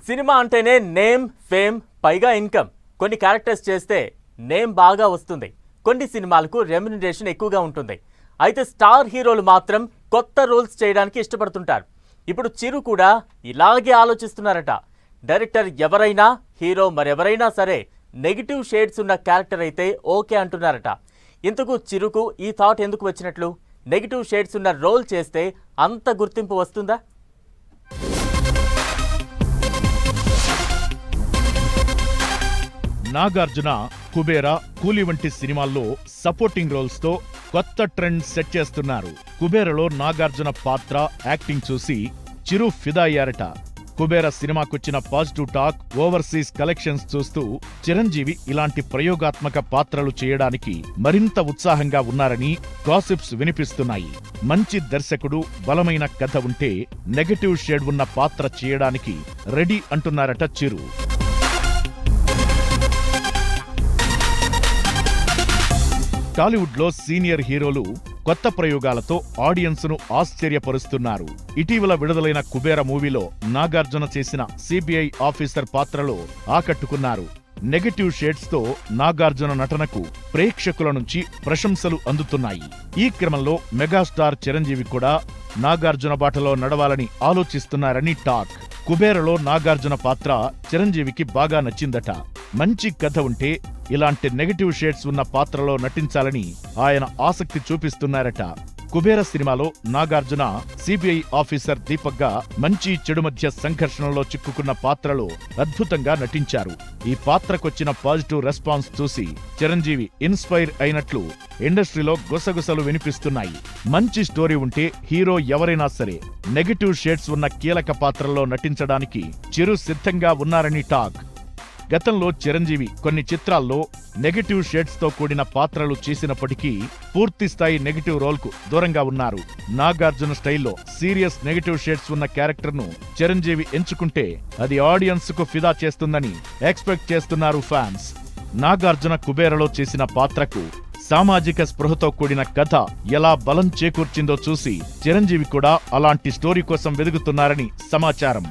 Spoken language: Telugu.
సినిమా అంటేనే నేమ్, ఫేమ్, పైగా ఇన్కమ్. కొన్ని క్యారెక్టర్స్ చేస్తే నేమ్ బాగా వస్తుంది. కొన్ని సినిమాలకు రెమ్యునరేషన్ ఎక్కువగా ఉంటుంది. అయితే స్టార్ హీరోలు మాత్రం కొత్త రోల్స్ చేయడానికి ఇష్టపడుతుంటారు. ఇప్పుడు చిరు కూడా ఇలాగే ఆలోచిస్తున్నారట. డైరెక్టర్ ఎవరైనా, హీరో మరెవరైనా సరే నెగిటివ్ షేడ్స్ ఉన్న క్యారెక్టర్ అయితే ఓకే అంటున్నారట. ఇంతకు చిరుకు ఈ థాట్ ఎందుకు వచ్చినట్లు? నెగిటివ్ షేడ్స్ ఉన్న రోల్ చేస్తే అంత గుర్తింపు వస్తుందా? నాగార్జున కుబేరా, కూలీ వంటి సినిమాల్లో సపోర్టింగ్ రోల్స్ తో కొత్త ట్రెండ్ సెట్ చేస్తున్నారు. కుబేరలో నాగార్జున పాత్ర, యాక్టింగ్ చూసి చిరు ఫిదా అయ్యారట. కుబేర సినిమాకొచ్చిన పాజిటివ్ టాక్, ఓవర్సీస్ కలెక్షన్స్ చూస్తూ చిరంజీవి ఇలాంటి ప్రయోగాత్మక పాత్రలు చేయడానికి మరింత ఉత్సాహంగా ఉన్నారని గాసిప్స్ వినిపిస్తున్నాయి. మంచి దర్శకుడు, బలమైన కథ ఉంటే నెగటివ్ షేడ్ ఉన్న పాత్ర చేయడానికి రెడీ అంటున్నారట చిరు. టాలీవుడ్ లో సీనియర్ హీరోలు కొత్త ప్రయోగాలతో ఆడియన్స్ ను ఆశ్చర్యపరుస్తున్నారు. ఇటీవల విడుదలైన కుబేర మూవీలో నాగార్జున చేసిన సిబిఐ ఆఫీసర్ పాత్రలో ఆకట్టుకున్నారు. నెగటివ్ షేడ్స్ తో నాగార్జున నటనకు ప్రేక్షకుల నుంచి ప్రశంసలు అందుతున్నాయి. ఈ క్రమంలో మెగాస్టార్ చిరంజీవి కూడా నాగార్జున బాటలో నడవాలని ఆలోచిస్తున్నారని టాక్. కుబేరలో నాగార్జున పాత్ర చిరంజీవికి బాగా నచ్చిందట. మంచి కథ ఉంటే ఇలాంటి నెగటివ్ షేడ్స్ ఉన్న పాత్రలో నటించాలని ఆయన ఆసక్తి చూపిస్తున్నారట. కుబేర సినిమాలో నాగార్జున సిబిఐ ఆఫీసర్ దీపక్ గా మంచి చెడు మధ్య సంఘర్షణలో చిక్కుకున్న పాత్రలో అద్భుతంగా నటించారు. ఈ పాత్రకొచ్చిన పాజిటివ్ రెస్పాన్స్ చూసి చిరంజీవి ఇన్స్పైర్ అయినట్లు ఇండస్ట్రీలో గుసగుసలు వినిపిస్తున్నాయి. మంచి స్టోరీ ఉంటే హీరో ఎవరైనా సరే నెగటివ్ షేడ్స్ ఉన్న కీలక పాత్రలో నటించడానికి చిరు సిద్ధంగా ఉన్నారని టాక్. గతంలో చిరంజీవి కొన్ని చిత్రాల్లో నెగటివ్ షేడ్స్ తో కూడిన పాత్రలు చేసినప్పటికీ పూర్తిస్థాయి నెగటివ్ రోల్ కు దూరంగా ఉన్నారు. నాగార్జున స్టైల్లో సీరియస్ నెగటివ్ షేడ్స్ ఉన్న క్యారెక్టర్ ను చిరంజీవి ఎంచుకుంటే అది ఆడియన్స్ కు ఫిదా చేస్తుందని ఎక్స్పెక్ట్ చేస్తున్నారు ఫ్యాన్స్. నాగార్జున కుబేరలో చేసిన పాత్రకు సామాజిక స్పృహతో కూడిన కథ ఎలా బలం చేకూర్చిందో చూసి చిరంజీవి కూడా అలాంటి స్టోరీ కోసం వెదుగుతున్నారని సమాచారం.